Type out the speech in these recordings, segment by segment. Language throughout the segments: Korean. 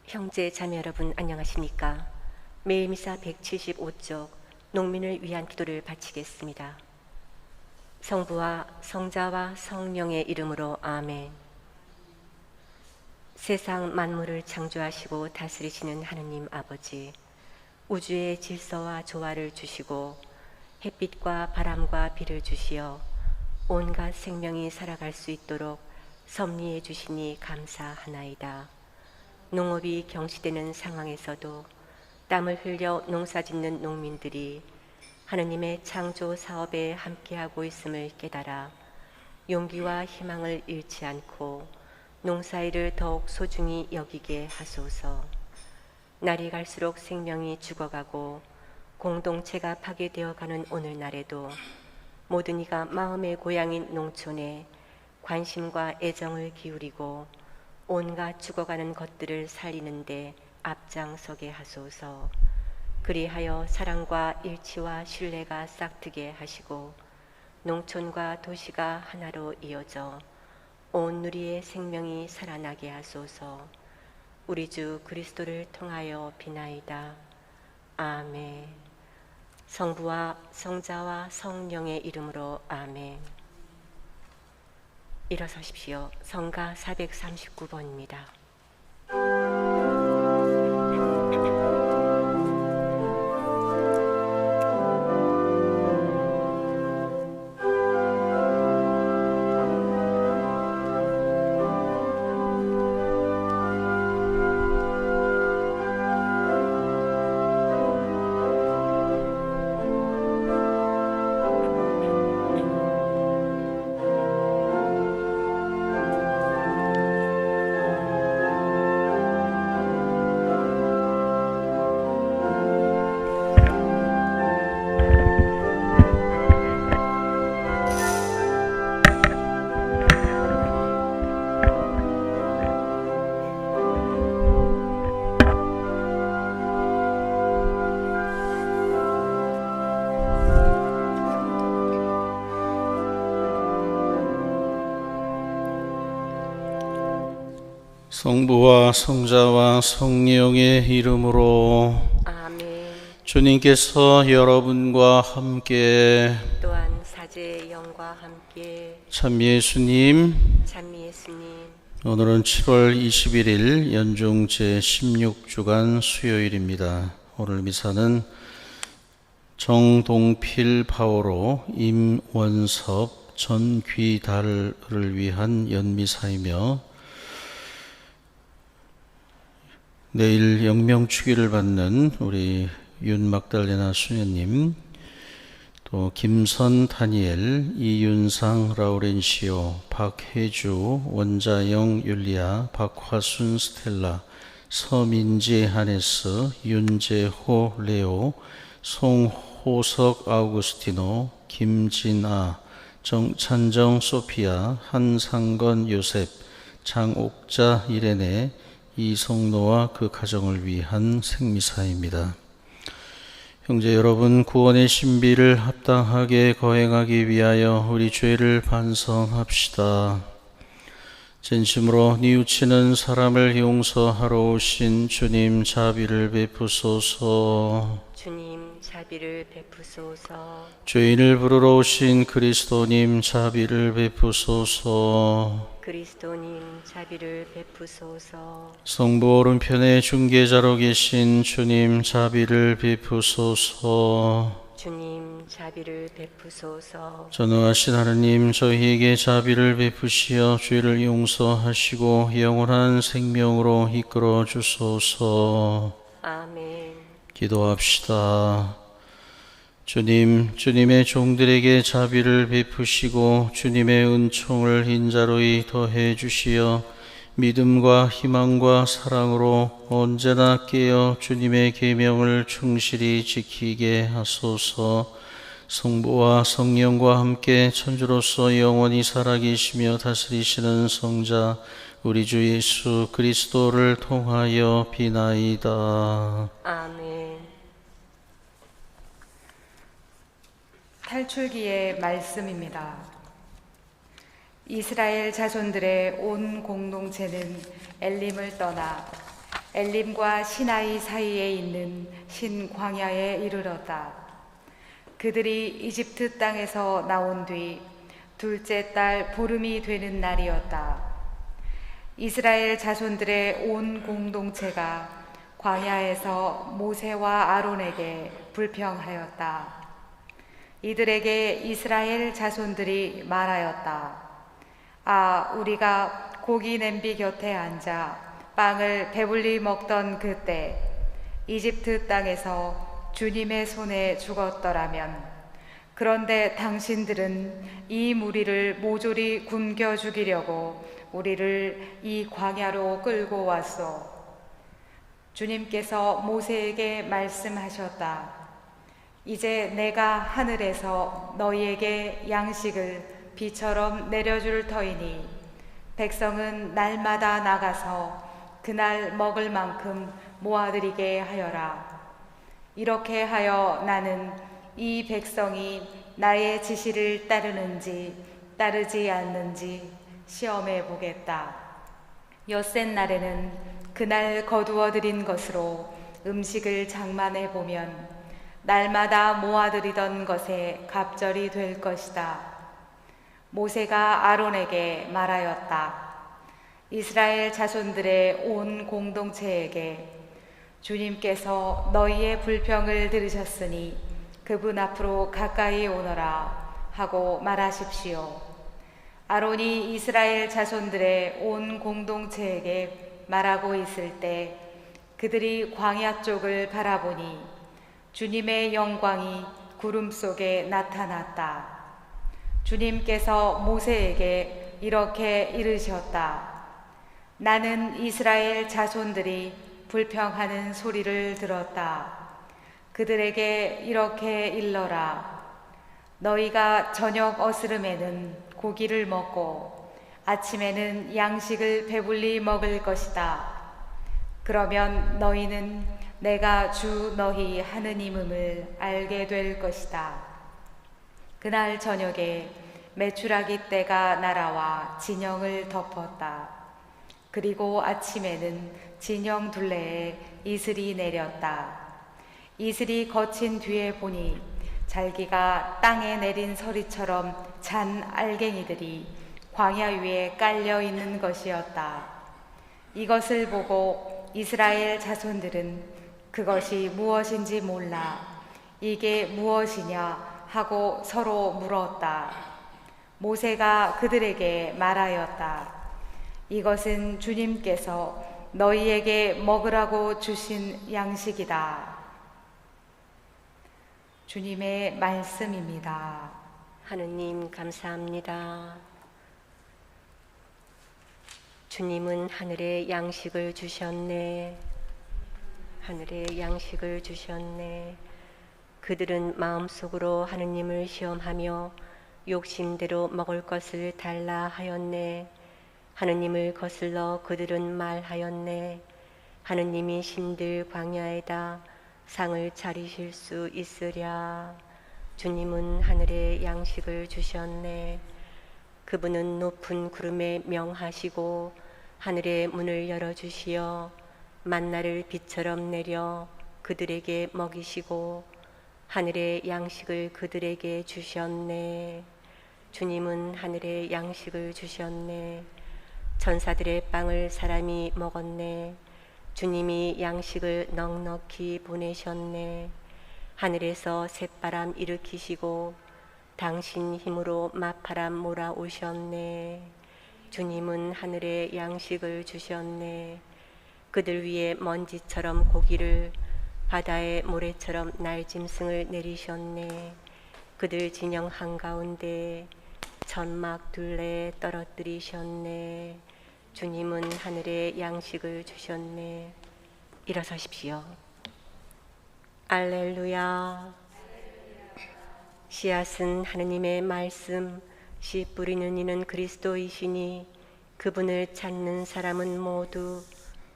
형제 자매 여러분 안녕하십니까? 매일 미사 175쪽 농민을 위한 기도를 바치겠습니다. 성부와 성자와 성령의 이름으로 아멘. 세상 만물을 창조하시고 다스리시는 하느님 아버지, 우주의 질서와 조화를 주시고 햇빛과 바람과 비를 주시어 온갖 생명이 살아갈 수 있도록 섭리해 주시니 감사하나이다. 농업이 경시되는 상황에서도 땀을 흘려 농사짓는 농민들이 하느님의 창조 사업에 함께하고 있음을 깨달아 용기와 희망을 잃지 않고 농사일을 더욱 소중히 여기게 하소서. 날이 갈수록 생명이 죽어가고 공동체가 파괴되어가는 오늘날에도 모든 이가 마음의 고향인 농촌에 관심과 애정을 기울이고 온갖 죽어가는 것들을 살리는데 앞장서게 하소서. 그리하여 사랑과 일치와 신뢰가 싹트게 하시고 농촌과 도시가 하나로 이어져 온 누리의 생명이 살아나게 하소서. 우리 주 그리스도를 통하여 비나이다. 아멘. 성부와 성자와 성령의 이름으로 아멘. 일어서십시오. 성가 439번입니다. 성부와 성자와 성령의 이름으로 아멘. 주님께서 여러분과 함께 또한 사제의 영과 함께 참 예수님, 찬미 예수님, 오늘은 7월 21일 연중 제16주간 수요일입니다. 오늘 미사는 정동필 파오로 임원섭 전귀달을 위한 연미사이며 내일 영명축일을 받는 우리 윤막달레나 수녀님, 또 김선 다니엘, 이윤상 라우렌시오, 박혜주, 원자영 율리아, 박화순 스텔라, 서민지 하네스, 윤재호 레오, 송호석 아우구스티노, 김진아, 정찬정 소피아, 한상건 요셉, 장옥자 이레네, 이성노와 그 가정을 위한 생미사입니다. 형제 여러분, 구원의 신비를 합당하게 거행하기 위하여 우리 죄를 반성합시다. 진심으로 뉘우치는 사람을 용서하러 오신 주님 자비를 베푸소서. 주님 자비를 베푸소서. 죄인을 부르러 오신 그리스도님 자비를 베푸소서. 그리스도님 자비를 베푸소서. 성부 오른편에 중개자로 계신 주님 자비를 베푸소서. 주님 자비를 베푸소서. 전능하신 하느님, 저희에게 자비를 베푸시어 죄를 용서하시고 영원한 생명으로 이끌어 주소서. 아멘. 기도합시다. 주님의 종들에게 자비를 베푸시고 주님의 은총을 인자로이 더해 주시어 믿음과 희망과 사랑으로 언제나 깨어 주님의 계명을 충실히 지키게 하소서. 성부와 성령과 함께 천주로서 영원히 살아계시며 다스리시는 성자 우리 주 예수 그리스도를 통하여 비나이다. 아멘. 탈출기의 말씀입니다. 이스라엘 자손들의 온 공동체는 엘림을 떠나 엘림과 시나이 사이에 있는 신광야에 이르렀다. 그들이 이집트 땅에서 나온 뒤 둘째 달 보름이 되는 날이었다. 이스라엘 자손들의 온 공동체가 광야에서 모세와 아론에게 불평하였다. 이들에게 이스라엘 자손들이 말하였다. 아, 우리가 고기 냄비 곁에 앉아 빵을 배불리 먹던 그때 이집트 땅에서 주님의 손에 죽었더라면, 그런데 당신들은 이 무리를 모조리 굶겨 죽이려고 우리를 이 광야로 끌고 왔소. 주님께서 모세에게 말씀하셨다. 이제 내가 하늘에서 너희에게 양식을 비처럼 내려줄 터이니 백성은 날마다 나가서 그날 먹을 만큼 모아들이게 하여라. 이렇게 하여 나는 이 백성이 나의 지시를 따르는지 따르지 않는지 시험해 보겠다. 엿새 날에는 그날 거두어 들인 것으로 음식을 장만해 보면 날마다 모아들이던 것에 갑절이 될 것이다. 모세가 아론에게 말하였다. 이스라엘 자손들의 온 공동체에게 주님께서 너희의 불평을 들으셨으니 그분 앞으로 가까이 오너라 하고 말하십시오. 아론이 이스라엘 자손들의 온 공동체에게 말하고 있을 때 그들이 광야 쪽을 바라보니 주님의 영광이 구름 속에 나타났다. 주님께서 모세에게 이렇게 이르셨다. 나는 이스라엘 자손들이 불평하는 소리를 들었다. 그들에게 이렇게 일러라. 너희가 저녁 어스름에는 고기를 먹고 아침에는 양식을 배불리 먹을 것이다. 그러면 너희는 내가 주 너희 하느님임을 알게 될 것이다. 그날 저녁에 메추라기 떼가 날아와 진영을 덮었다. 그리고 아침에는 진영 둘레에 이슬이 내렸다. 이슬이 거친 뒤에 보니 잘기가 땅에 내린 서리처럼 잔 알갱이들이 광야 위에 깔려 있는 것이었다. 이것을 보고 이스라엘 자손들은 그것이 무엇인지 몰라 이게 무엇이냐 하고 서로 물었다. 모세가 그들에게 말하였다. 이것은 주님께서 너희에게 먹으라고 주신 양식이다. 주님의 말씀입니다. 하느님 감사합니다. 주님은 하늘에 양식을 주셨네. 하늘에 양식을 주셨네. 그들은 마음속으로 하느님을 시험하며 욕심대로 먹을 것을 달라 하였네. 하느님을 거슬러 그들은 말하였네. 하느님이 신들 광야에다 상을 차리실 수 있으랴. 주님은 하늘에 양식을 주셨네. 그분은 높은 구름에 명하시고 하늘의 문을 열어주시어 만나를 비처럼 내려 그들에게 먹이시고 하늘의 양식을 그들에게 주셨네. 주님은 하늘의 양식을 주셨네. 천사들의 빵을 사람이 먹었네. 주님이 양식을 넉넉히 보내셨네. 하늘에서 쇳바람 일으키시고 당신 힘으로 맞바람 몰아오셨네. 주님은 하늘에 양식을 주셨네. 그들 위에 먼지처럼 고기를, 바다의 모래처럼 날짐승을 내리셨네. 그들 진영 한가운데 천막 둘레에 떨어뜨리셨네. 주님은 하늘에 양식을 주셨네. 일어서십시오. 알렐루야. 씨앗은 하느님의 말씀, 씨 뿌리는 이는 그리스도이시니 그분을 찾는 사람은 모두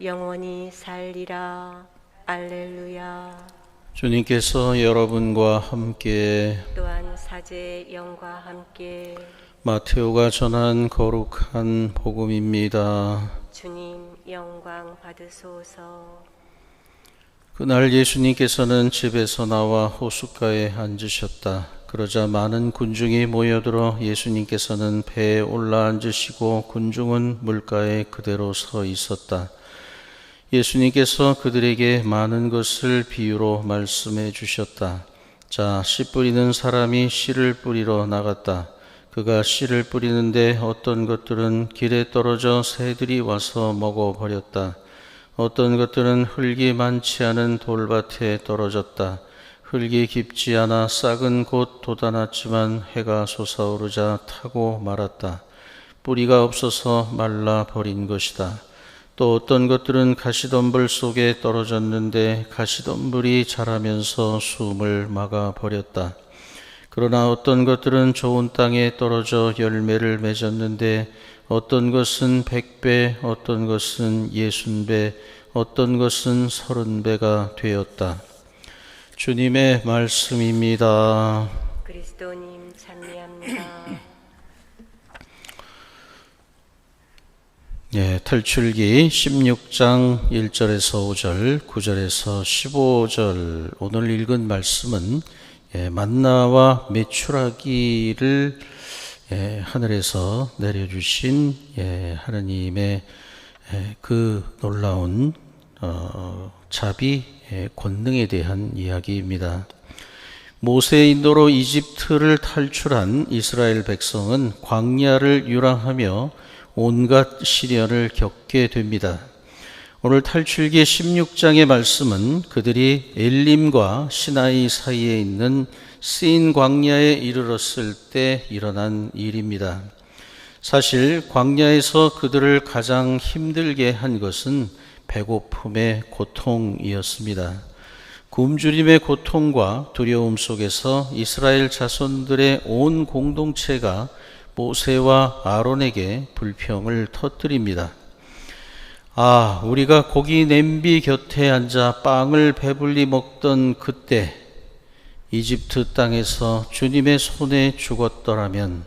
영원히 살리라. 알렐루야. 주님께서 여러분과 함께 또한 사제의 영과 함께 마테오가 전한 거룩한 복음입니다. 주님 영광 영광 받으소서. 그날 예수님께서는 집에서 나와 호숫가에 앉으셨다. 그러자 많은 군중이 모여들어 예수님께서는 배에 올라앉으시고 군중은 물가에 그대로 서 있었다. 예수님께서 그들에게 많은 것을 비유로 말씀해 주셨다. 자, 씨 뿌리는 사람이 씨를 뿌리러 나갔다. 그가 씨를 뿌리는데 어떤 것들은 길에 떨어져 새들이 와서 먹어버렸다. 어떤 것들은 흙이 많지 않은 돌밭에 떨어졌다. 흙이 깊지 않아 싹은 곧 돋아났지만 해가 솟아오르자 타고 말았다. 뿌리가 없어서 말라버린 것이다. 또 어떤 것들은 가시덤불 속에 떨어졌는데 가시덤불이 자라면서 숨을 막아버렸다. 그러나 어떤 것들은 좋은 땅에 떨어져 열매를 맺었는데 어떤 것은 100배, 어떤 것은 60배, 어떤 것은 30배가 되었다. 주님의 말씀입니다. 그리스도님 찬미합니다. 탈출기 16장 1절에서 5절, 9절에서 15절 오늘 읽은 말씀은 만나와 메추라기를 하늘에서 내려주신 하느님의 그 놀라운 자비 권능에 대한 이야기입니다. 모세의 인도로 이집트를 탈출한 이스라엘 백성은 광야를 유랑하며 온갖 시련을 겪게 됩니다. 오늘 탈출기 16장의 말씀은 그들이 엘림과 시나이 사이에 있는 시인 광야에 이르렀을 때 일어난 일입니다. 사실 광야에서 그들을 가장 힘들게 한 것은 배고픔의 고통이었습니다. 굶주림의 고통과 두려움 속에서 이스라엘 자손들의 온 공동체가 모세와 아론에게 불평을 터뜨립니다. 우리가 고기 냄비 곁에 앉아 빵을 배불리 먹던 그때 이집트 땅에서 주님의 손에 죽었더라면,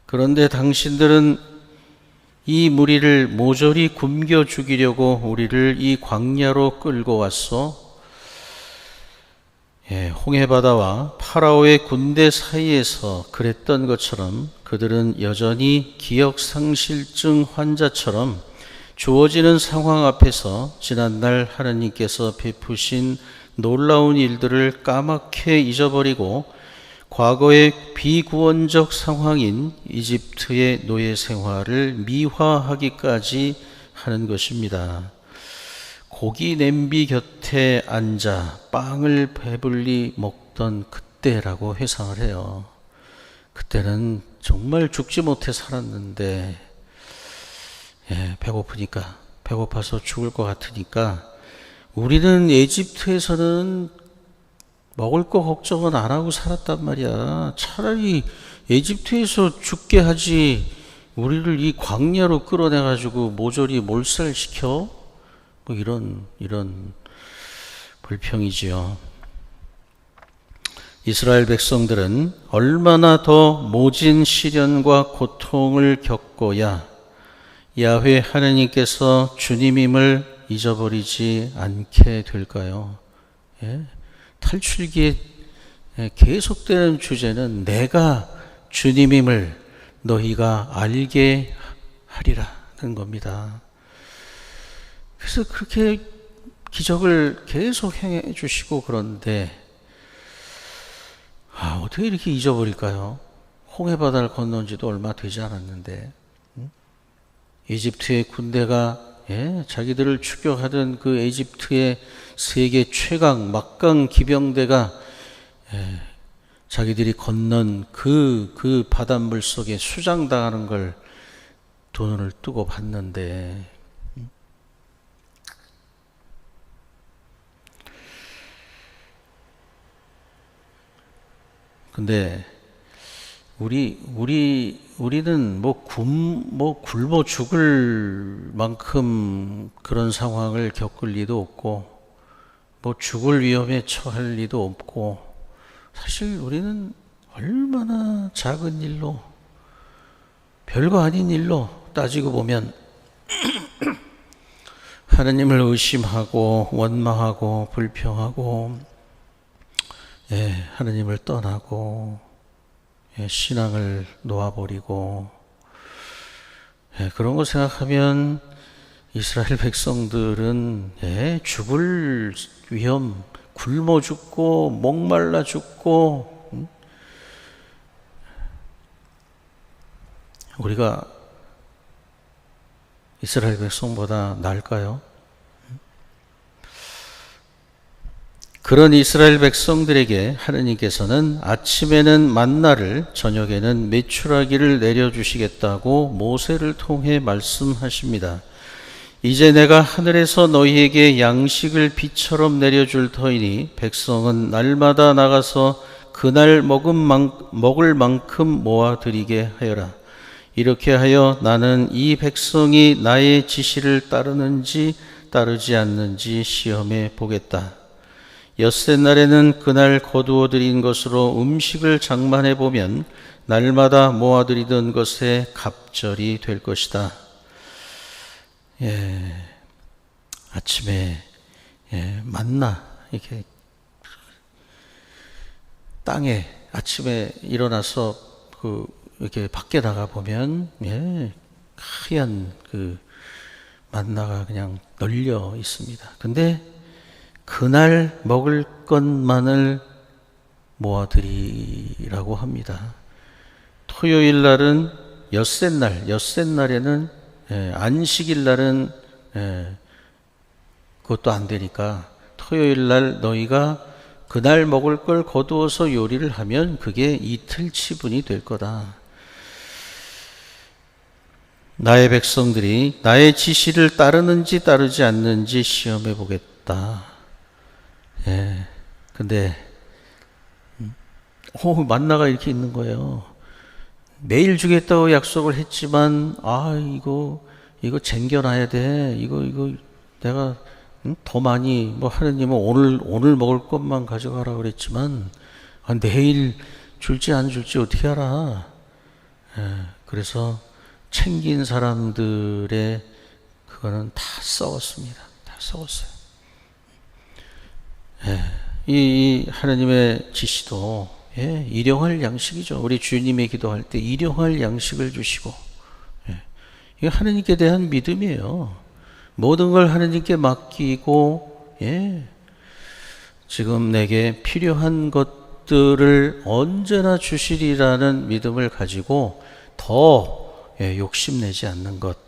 그런데 당신들은 이 무리를 모조리 굶겨 죽이려고 우리를 이 광야로 끌고 왔소. 홍해바다와 파라오의 군대 사이에서 그랬던 것처럼 그들은 여전히 기억상실증 환자처럼 주어지는 상황 앞에서 지난날 하나님께서 베푸신 놀라운 일들을 까맣게 잊어버리고 과거의 비구원적 상황인 이집트의 노예 생활을 미화하기까지 하는 것입니다. 고기 냄비 곁에 앉아 빵을 배불리 먹던 그때라고 회상을 해요. 그때는 정말 죽지 못해 살았는데 배고파서 죽을 것 같으니까 우리는 이집트에서는 먹을 거 걱정은 안 하고 살았단 말이야. 차라리 이집트에서 죽게 하지 우리를 이 광야로 끌어내가지고 모조리 몰살시켜? 이런 불평이지요. 이스라엘 백성들은 얼마나 더 모진 시련과 고통을 겪어야 야훼 하나님께서 주님임을 잊어버리지 않게 될까요? 탈출기에 계속되는 주제는 내가 주님임을 너희가 알게 하리라는 겁니다. 그래서 그렇게 기적을 계속 행해 주시고 그런데 어떻게 이렇게 잊어버릴까요? 홍해바다를 건넌 지도 얼마 되지 않았는데 이집트의 군대가 자기들을 추격하던 그 이집트의 세계 최강 막강 기병대가 자기들이 건넌 그 바닷물 속에 수장당하는 걸 두 눈을 뜨고 봤는데 근데 우리는 굶어 죽을 만큼 그런 상황을 겪을 리도 없고, 죽을 위험에 처할 리도 없고, 사실 우리는 얼마나 작은 일로, 별거 아닌 일로 따지고 보면, 하느님을 의심하고 원망하고 불평하고 하느님을 떠나고 신앙을 놓아버리고 그런 거 생각하면 이스라엘 백성들은 죽을 위험, 굶어 죽고 목말라 죽고 우리가 이스라엘 백성보다 나을까요? 그런 이스라엘 백성들에게 하느님께서는 아침에는 만나를 저녁에는 메추라기를 내려주시겠다고 모세를 통해 말씀하십니다. 이제 내가 하늘에서 너희에게 양식을 비처럼 내려줄 터이니 백성은 날마다 나가서 그날 먹을 만큼 모아드리게 하여라. 이렇게 하여 나는 이 백성이 나의 지시를 따르는지 따르지 않는지 시험해 보겠다. 엿새날에는 그날 거두어 드린 것으로 음식을 장만해 보면 날마다 모아드리던 것에 갑절이 될 것이다. 아침에 만나 이렇게 땅에 아침에 일어나서 이렇게 밖에 나가 보면 하얀 만나가 그냥 널려 있습니다. 근데 그날 먹을 것만을 모아드리라고 합니다. 토요일 날은 엿새날에는 안식일 날은 그것도 안 되니까 토요일 날 너희가 그날 먹을 걸 거두어서 요리를 하면 그게 이틀 치분이 될 거다. 나의 백성들이 나의 지시를 따르는지 따르지 않는지 시험해 보겠다. 근데 만나가 이렇게 있는 거예요. 매일 주겠다고 약속을 했지만 이거 쟁겨놔야 돼. 이거 내가 더 많이 하느님은 오늘 먹을 것만 가져가라 그랬지만 내일 줄지 안 줄지 어떻게 알아? 그래서 챙긴 사람들의 그거는 다 썩었습니다. 다 썩었어요. 이 하느님의 지시도 일용할 양식이죠. 우리 주님의 기도할 때 일용할 양식을 주시고 이게 하느님께 대한 믿음이에요. 모든 걸 하느님께 맡기고 지금 내게 필요한 것들을 언제나 주시리라는 믿음을 가지고 더 욕심내지 않는 것.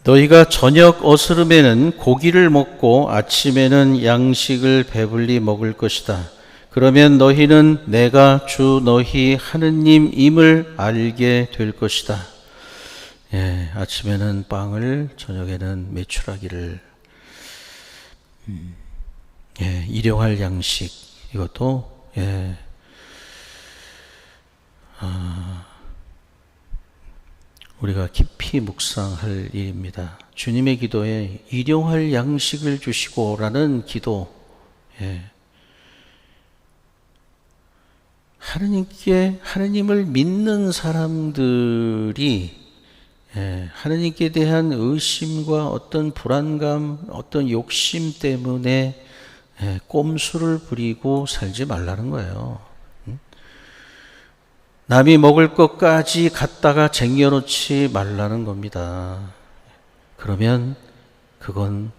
너희가 저녁 어스름에는 고기를 먹고 아침에는 양식을 배불리 먹을 것이다. 그러면 너희는 내가 주 너희 하느님임을 알게 될 것이다. 아침에는 빵을, 저녁에는 메추라기를. 일용할 양식, 이것도 우리가 깊이 묵상할 일입니다. 주님의 기도에 일용할 양식을 주시고라는 기도, 하느님을 믿는 사람들이 하느님께 대한 의심과 어떤 불안감, 어떤 욕심 때문에 꼼수를 부리고 살지 말라는 거예요. 남이 먹을 것까지 갖다가 쟁여놓지 말라는 겁니다. 그러면 그건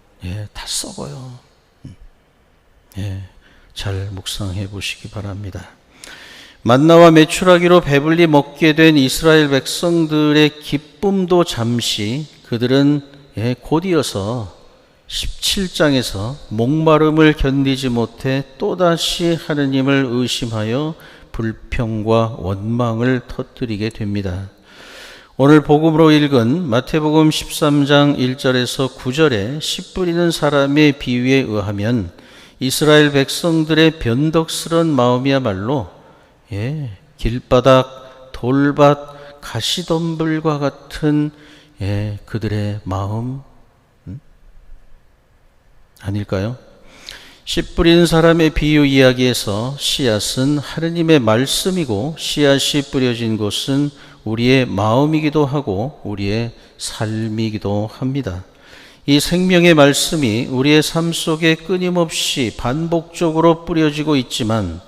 다 썩어요. 잘 묵상해 보시기 바랍니다. 만나와 메추라기로 배불리 먹게 된 이스라엘 백성들의 기쁨도 잠시, 그들은 곧이어서 17장에서 목마름을 견디지 못해 또다시 하느님을 의심하여 불평과 원망을 터뜨리게 됩니다. 오늘 복음으로 읽은 마태복음 13장 1절에서 9절에 씨 뿌리는 사람의 비유에 의하면 이스라엘 백성들의 변덕스러운 마음이야말로 길바닥, 돌밭, 가시덤불과 같은 그들의 마음 아닐까요? 씨 뿌리는 사람의 비유 이야기에서 씨앗은 하느님의 말씀이고 씨앗이 뿌려진 곳은 우리의 마음이기도 하고 우리의 삶이기도 합니다. 이 생명의 말씀이 우리의 삶 속에 끊임없이 반복적으로 뿌려지고 있지만,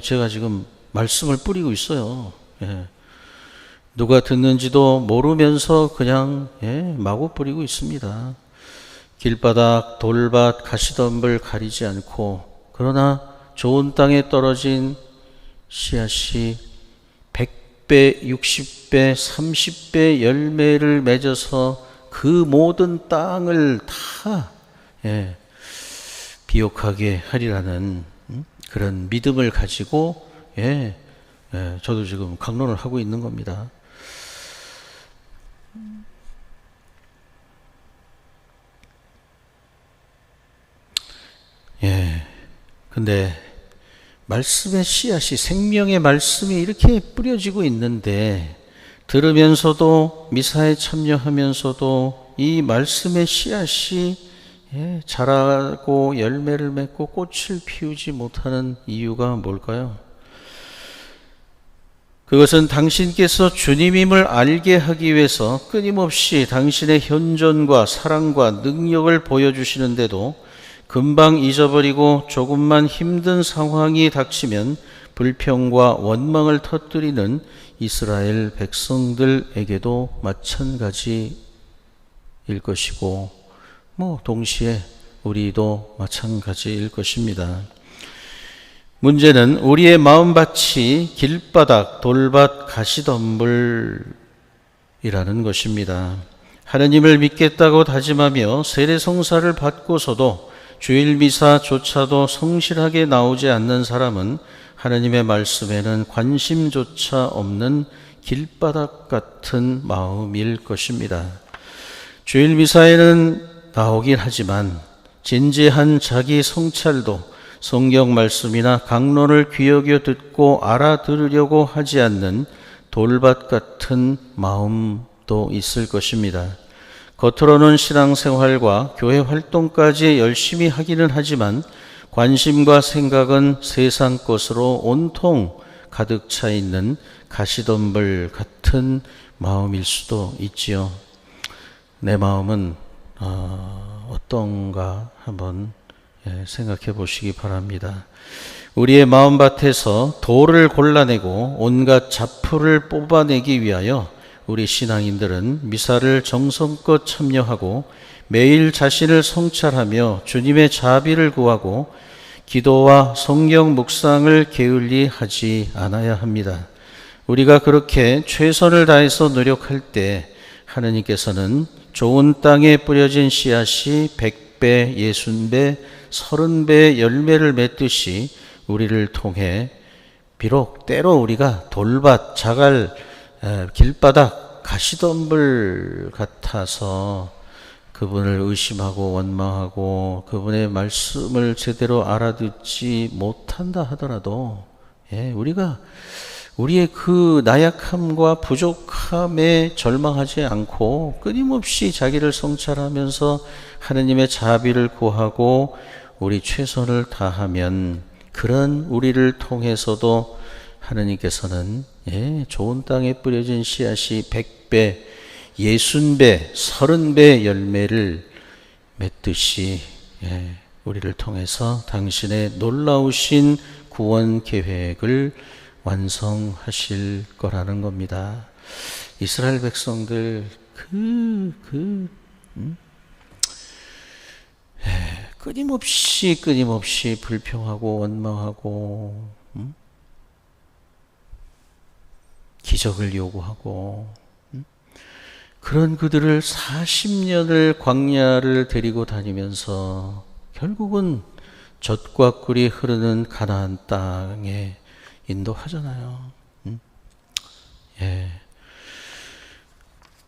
제가 지금 말씀을 뿌리고 있어요. 누가 듣는지도 모르면서 그냥 마구 뿌리고 있습니다. 길바닥, 돌밭, 가시덤불 가리지 않고, 그러나 좋은 땅에 떨어진 씨앗이 100배, 60배, 30배 열매를 맺어서 그 모든 땅을 다 비옥하게 하리라는 그런 믿음을 가지고 저도 지금 강론을 하고 있는 겁니다. 근데 말씀의 씨앗이, 생명의 말씀이 이렇게 뿌려지고 있는데, 들으면서도 미사에 참여하면서도 이 말씀의 씨앗이 자라고 열매를 맺고 꽃을 피우지 못하는 이유가 뭘까요? 그것은 당신께서 주님임을 알게 하기 위해서 끊임없이 당신의 현존과 사랑과 능력을 보여주시는데도 금방 잊어버리고 조금만 힘든 상황이 닥치면 불평과 원망을 터뜨리는 이스라엘 백성들에게도 마찬가지일 것이고, 동시에 우리도 마찬가지일 것입니다. 문제는 우리의 마음밭이 길바닥, 돌밭, 가시덤불이라는 것입니다. 하느님을 믿겠다고 다짐하며 세례성사를 받고서도 주일 미사조차도 성실하게 나오지 않는 사람은 하느님의 말씀에는 관심조차 없는 길바닥 같은 마음일 것입니다. 주일 미사에는 나오긴 하지만 진지한 자기 성찰도 성경 말씀이나 강론을 귀 여겨 듣고 알아들으려고 하지 않는 돌밭 같은 마음도 있을 것입니다. 겉으로는 신앙생활과 교회 활동까지 열심히 하기는 하지만 관심과 생각은 세상 것으로 온통 가득 차 있는 가시덤불 같은 마음일 수도 있지요. 내 마음은 어떤가 한번 생각해 보시기 바랍니다. 우리의 마음밭에서 돌을 골라내고 온갖 잡풀을 뽑아내기 위하여 우리 신앙인들은 미사를 정성껏 참여하고 매일 자신을 성찰하며 주님의 자비를 구하고 기도와 성경 묵상을 게을리 하지 않아야 합니다. 우리가 그렇게 최선을 다해서 노력할 때 하느님께서는 좋은 땅에 뿌려진 씨앗이 100배, 60배, 30배의 열매를 맺듯이 우리를 통해 비록 때로 우리가 돌밭, 자갈, 길바닥, 가시덤불 같아서 그분을 의심하고 원망하고 그분의 말씀을 제대로 알아듣지 못한다 하더라도 우리가 우리의 그 나약함과 부족함에 절망하지 않고 끊임없이 자기를 성찰하면서 하느님의 자비를 구하고 우리 최선을 다하면 그런 우리를 통해서도 하느님께서는 좋은 땅에 뿌려진 씨앗이 100배, 60배, 30배 열매를 맺듯이 우리를 통해서 당신의 놀라우신 구원 계획을 완성하실 거라는 겁니다. 이스라엘 백성들 끊임없이 불평하고 원망하고 기적을 요구하고 그런 그들을 40년을 광야를 데리고 다니면서 결국은 젖과 꿀이 흐르는 가나안 땅에 인도하잖아요.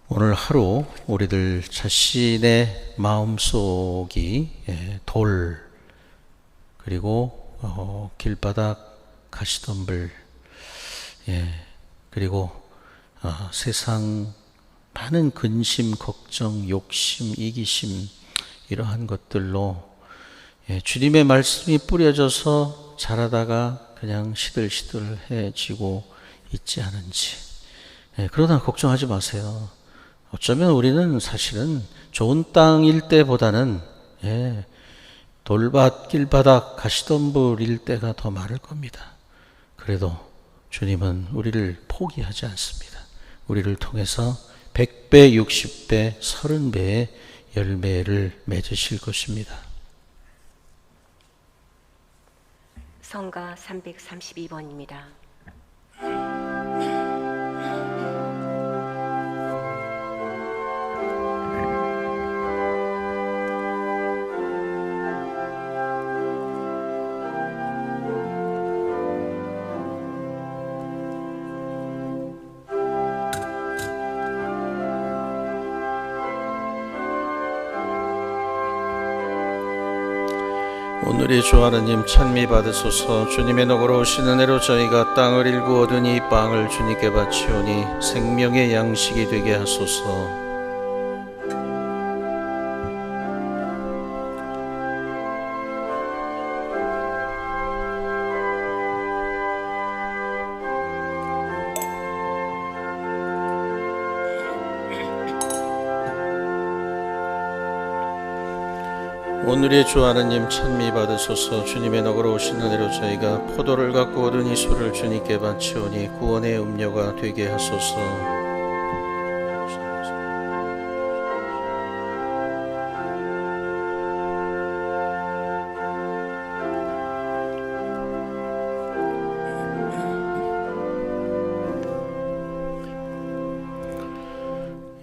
오늘 하루 우리들 자신의 마음속이 돌 그리고 길바닥 가시덤불 그리고 세상 많은 근심, 걱정, 욕심, 이기심 이러한 것들로 주님의 말씀이 뿌려져서 자라다가 그냥 시들시들해지고 있지 않은지 그러나 걱정하지 마세요. 어쩌면 우리는 사실은 좋은 땅일 때보다는 돌밭, 길바닥, 가시덤불일 때가 더 많을 겁니다. 그래도 주님은 우리를 포기하지 않습니다. 우리를 통해서 100배, 60배, 30배의 열매를 맺으실 것입니다. 성가 332번입니다. 오늘의 주 하나님 찬미 받으소서. 주님의 너그러 오신 은혜로 저희가 땅을 일구 얻으니 이 빵을 주님께 바치오니 생명의 양식이 되게 하소서. 오늘의 주 하나님 찬미 받으소서. 주님의 너그러 오신 은혜로 저희가 포도를 갖고 얻은 이 술을 주님께 바치오니 구원의 음료가 되게 하소서.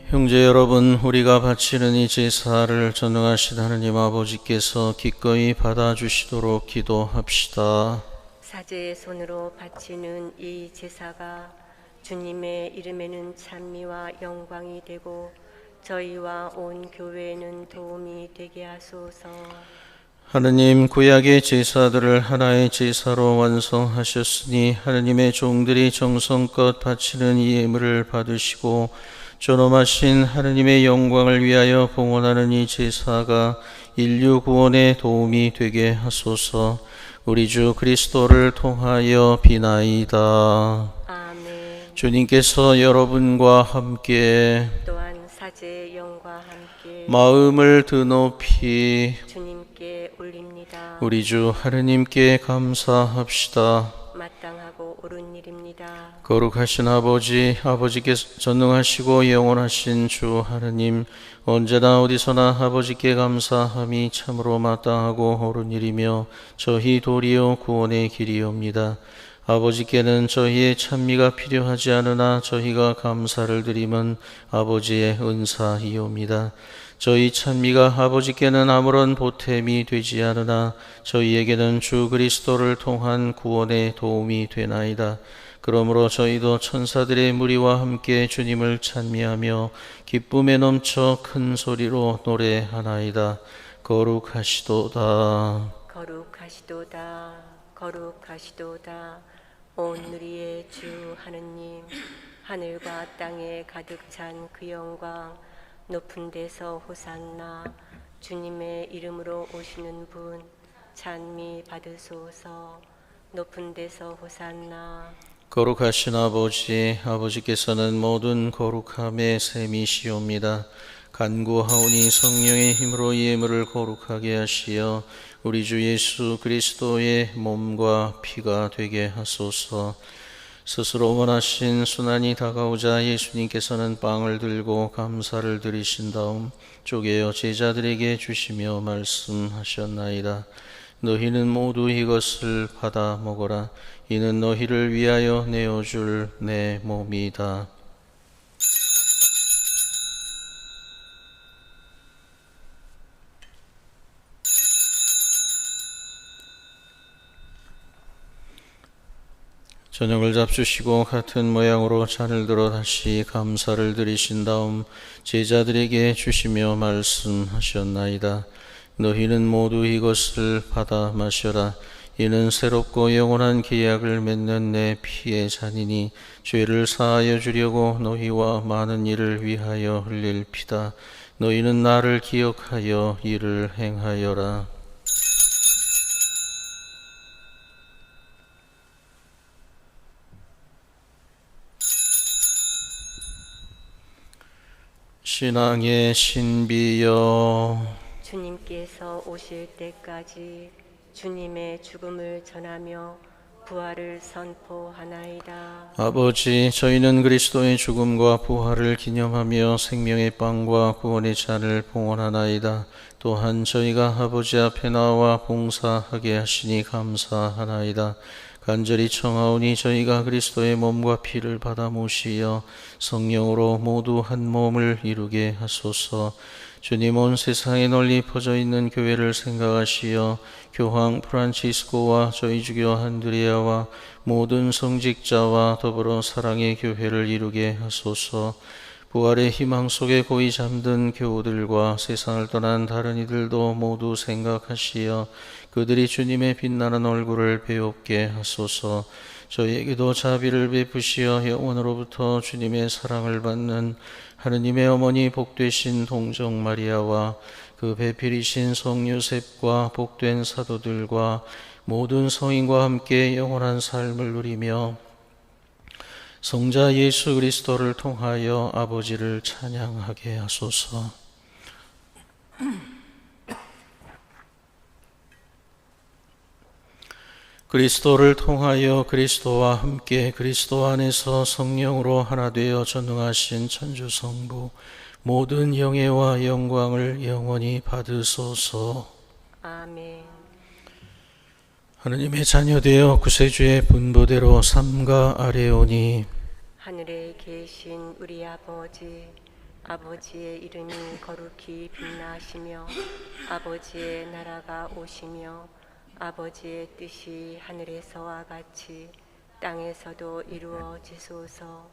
형제 여러분, 우리가 바치는 이 제사를 전능하신 하느님 아버지께서 기꺼이 받아주시도록 기도합시다. 사제의 손으로 바치는 이 제사가 주님의 이름에는 찬미와 영광이 되고 저희와 온 교회에는 도움이 되게 하소서. 하느님, 구약의 제사들을 하나의 제사로 완성하셨으니 하느님의 종들이 정성껏 바치는 이 예물을 받으시고 존엄하신 하느님의 영광을 위하여 봉헌하는 이 제사가 인류 구원에 도움이 되게 하소서. 우리 주 그리스도를 통하여 비나이다. 아멘. 주님께서 여러분과 함께 또한 사제의 영과 함께 마음을 드높이 주님께 올립니다. 우리 주 하느님께 감사합시다. 마땅하고 옳은 일입니다. 거룩하신 아버지께서 전능하시고 영원하신 주 하느님, 언제나 어디서나 아버지께 감사함이 참으로 마땅하고 옳은 일이며 저희 도리어 구원의 길이옵니다. 아버지께는 저희의 찬미가 필요하지 않으나 저희가 감사를 드림은 아버지의 은사이옵니다. 저희 찬미가 아버지께는 아무런 보탬이 되지 않으나 저희에게는 주 그리스도를 통한 구원의 도움이 되나이다. 그러므로 저희도 천사들의 무리와 함께 주님을 찬미하며 기쁨에 넘쳐 큰 소리로 노래하나이다. 거룩하시도다. 거룩하시도다. 거룩하시도다. 온 누리의 주 하느님, 하늘과 땅에 가득 찬 그 영광, 높은 데서 호산나. 주님의 이름으로 오시는 분 찬미 받으소서. 높은 데서 호산나. 거룩하신 아버지께서는 모든 거룩함의 셈이시옵니다. 간구하오니 성령의 힘으로 이 예물을 거룩하게 하시어 우리 주 예수 그리스도의 몸과 피가 되게 하소서. 스스로 원하신 순환이 다가오자 예수님께서는 빵을 들고 감사를 드리신 다음 쪼개어 제자들에게 주시며 말씀하셨나이다. 너희는 모두 이것을 받아 먹어라. 이는 너희를 위하여 내어줄 내 몸이다. 저녁을 잡수시고 같은 모양으로 잔을 들어 다시 감사를 드리신 다음 제자들에게 주시며 말씀하셨나이다. 너희는 모두 이것을 받아 마셔라. 이는 새롭고 영원한 계약을 맺는 내 피의 잔이니 죄를 사하여 주려고 너희와 많은 이를 위하여 흘릴 피다. 너희는 나를 기억하여 이를 행하여라. 신앙의 신비여 주님께서 오실 때까지 주님의 죽음을 전하며 부활을 선포하나이다. 아버지, 저희는 그리스도의 죽음과 부활을 기념하며 생명의 빵과 구원의 잔을 봉헌하나이다. 또한 저희가 아버지 앞에 나와 봉사하게 하시니 감사하나이다. 간절히 청하오니 저희가 그리스도의 몸과 피를 받아 모시어 성령으로 모두 한 몸을 이루게 하소서. 주님, 온 세상에 널리 퍼져 있는 교회를 생각하시어 교황 프란치스코와 저희 주교 안드레아와 모든 성직자와 더불어 사랑의 교회를 이루게 하소서. 부활의 희망 속에 고이 잠든 교우들과 세상을 떠난 다른 이들도 모두 생각하시어 그들이 주님의 빛나는 얼굴을 배웁게 하소서. 저희에게도 자비를 베푸시어 영원으로부터 주님의 사랑을 받는 하느님의 어머니 복되신 동정 마리아와 그 배필이신 성 요셉과 복된 사도들과 모든 성인과 함께 영원한 삶을 누리며 성자 예수 그리스도를 통하여 아버지를 찬양하게 하소서. 그리스도를 통하여 그리스도와 함께 그리스도 안에서 성령으로 하나 되어 전능하신 천주성부 모든 영예와 영광을 영원히 받으소서. 아멘. 하느님의 자녀되어 구세주의 분부대로 삼가 아뢰오니 하늘에 계신 우리 아버지, 아버지의 이름이 거룩히 빛나시며 아버지의 나라가 오시며 아버지의 뜻이 하늘에서와 같이 땅에서도 이루어지소서.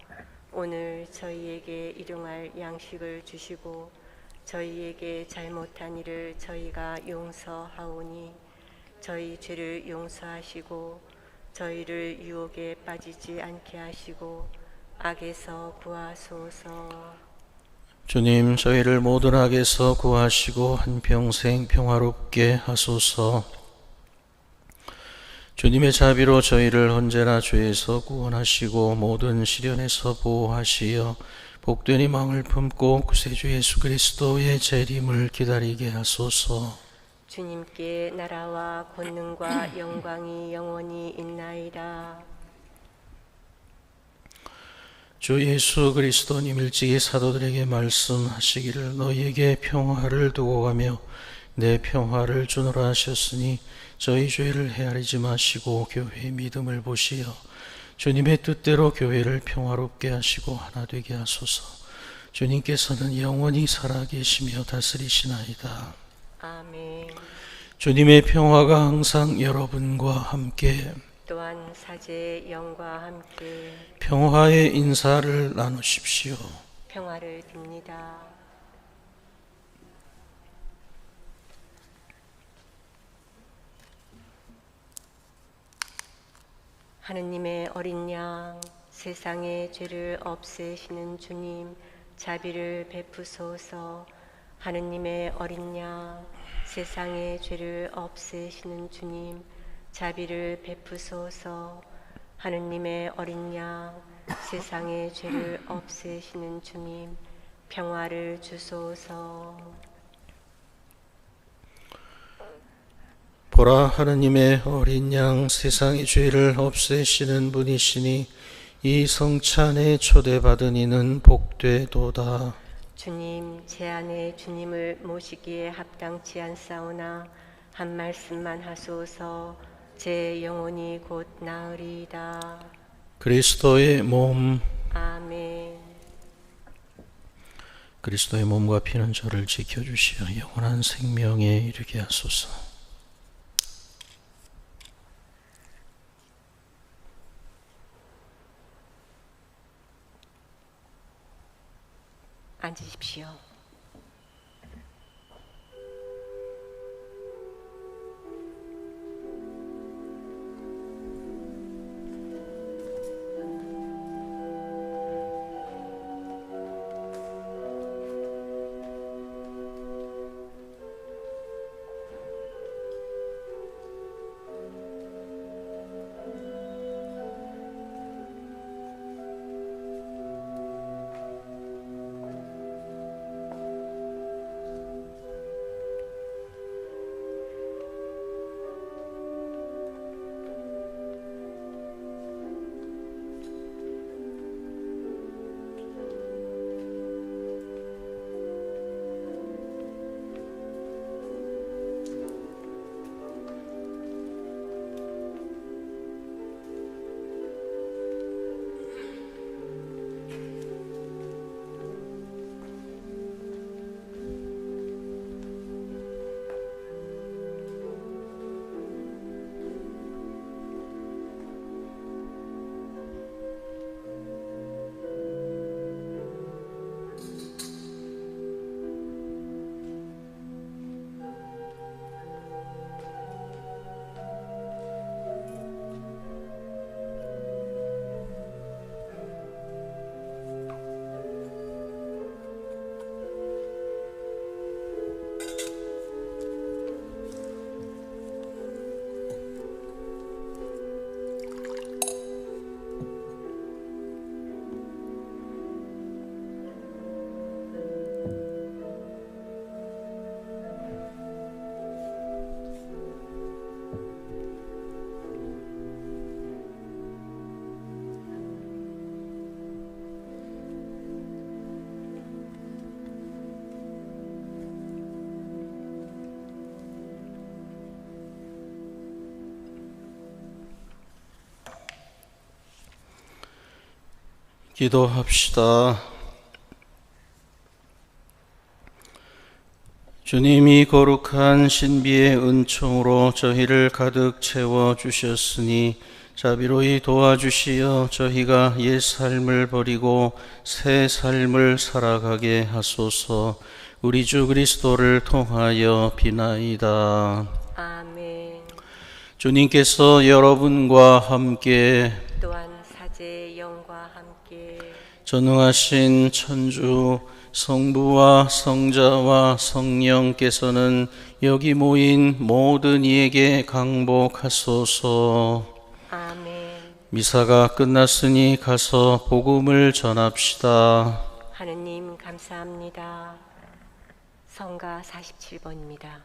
오늘 저희에게 일용할 양식을 주시고 저희에게 잘못한 일을 저희가 용서하오니 저희 죄를 용서하시고 저희를 유혹에 빠지지 않게 하시고 악에서 구하소서. 주님, 저희를 모든 악에서 구하시고 한평생 평화롭게 하소서. 주님의 자비로 저희를 언제나 죄에서 구원하시고 모든 시련에서 보호하시어 복된 희망을 품고 구세주 예수 그리스도의 재림을 기다리게 하소서. 주님께 나라와 권능과 영광이 영원히 있나이다. 주 예수 그리스도님 일찍이 사도들에게 말씀하시기를 너희에게 평화를 두고 가며 내 평화를 주노라 하셨으니 저희 죄를 헤아리지 마시고 교회의 믿음을 보시어 주님의 뜻대로 교회를 평화롭게 하시고 하나 되게 하소서. 주님께서는 영원히 살아계시며 다스리시나이다. 아멘. 주님의 평화가 항상 여러분과 함께 또한 사제의 영과 함께 평화의 인사를 나누십시오. 평화를 빕니다. 하느님의 어린 양, 세상의 죄를 없애시는 주님, 자비를 베푸소서. 하느님의 어린 양, 세상의 죄를 없애시는 주님, 자비를 베푸소서. 하느님의 어린 양, 세상의 죄를 없애시는 주님, 평화를 주소서. 보라, 하느님의 어린 양, 세상의 죄를 없애시는 분이시니 이 성찬에 초대받은 이는 복되도다. 주님, 제 안에 주님을 모시기에 합당치 않사오나 한 말씀만 하소서. 제 영혼이 곧 나으리이다. 그리스도의 몸, 아멘. 그리스도의 몸과 피는 저를 지켜주시어 영원한 생명에 이르게 하소서. 앉으십시오. 기도합시다. 주님이 거룩한 신비의 은총으로 저희를 가득 채워 주셨으니 자비로이 도와주시어 저희가 옛 삶을 버리고 새 삶을 살아가게 하소서. 우리 주 그리스도를 통하여 비나이다. 아멘. 주님께서 여러분과 함께 또한 사제의 영과 함께 전능하신 천주 성부와 성자와 성령께서는 여기 모인 모든 이에게 강복하소서. 아멘. 미사가 끝났으니 가서 복음을 전합시다. 하느님 감사합니다. 성가 47번입니다.